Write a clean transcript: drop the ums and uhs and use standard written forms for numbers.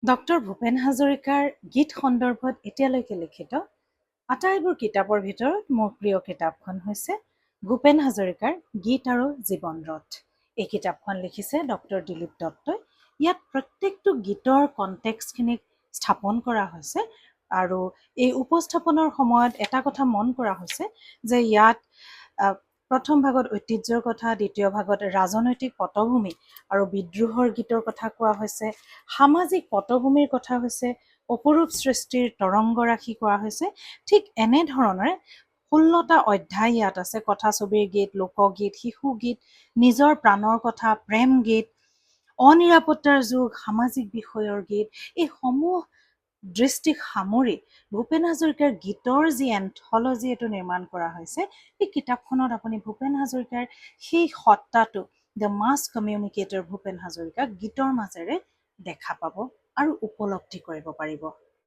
Doctor Bhupen হাজৰিকাৰ গীত সন্দৰ্ভত এতিয়ালৈকে লিখিত আটাইবোৰ কিতাপৰ ভিতৰত মোৰ প্ৰিয় কিতাপখন হৈছে ভূপেন হাজৰিকাৰ গীত আৰু জীৱন ৰথ। এই কিতাপখন লিখিছে ডক্টৰ দিলীপ দত্তই। ইয়াত প্ৰত্যেকটো গীতৰ কণ্টেক্সখিনিক স্থাপন কৰা হৈছে আৰু এই উপস্থাপনৰ সময়ত এটা কথা মন কৰা হৈছে যে ইয়াত প্ৰথম ভাগত ঐতিহ্যৰ কথা, দ্বিতীয় ভাগত ৰাজনৈতিক পটভূমি আৰু বিদ্ৰোহৰ গীতৰ কথা কোৱা হৈছে, সামাজিক পটভূমিৰ কথা হৈছে, অপৰূপ সৃষ্টিৰ তৰংগৰাশি কোৱা হৈছে। ঠিক এনেধৰণৰে 16টা অধ্যায় ইয়াত আছে। কথাছবিৰ গীত, লোকগীত, শিশুগীত, নিজৰ প্ৰাণৰ কথা, প্ৰেম গীত, অনিৰাপত্তাৰ যুগ, সামাজিক বিষয়ৰ গীত, এই সমূহ দৃষ্টিক সামৰি ভূপেন হাজৰিকাৰ গীতৰ যি এন্থলজি এইটো নিৰ্মাণ কৰা হৈছে, এই কিতাপখনত আপুনি ভূপেন হাজৰিকাৰ সেই সত্তাটো, দ্য মাছ কমিউনিকেটৰ ভূপেন হাজৰিকাক গীতৰ মাজেৰে দেখা পাব আৰু উপলব্ধি কৰিব পাৰিব।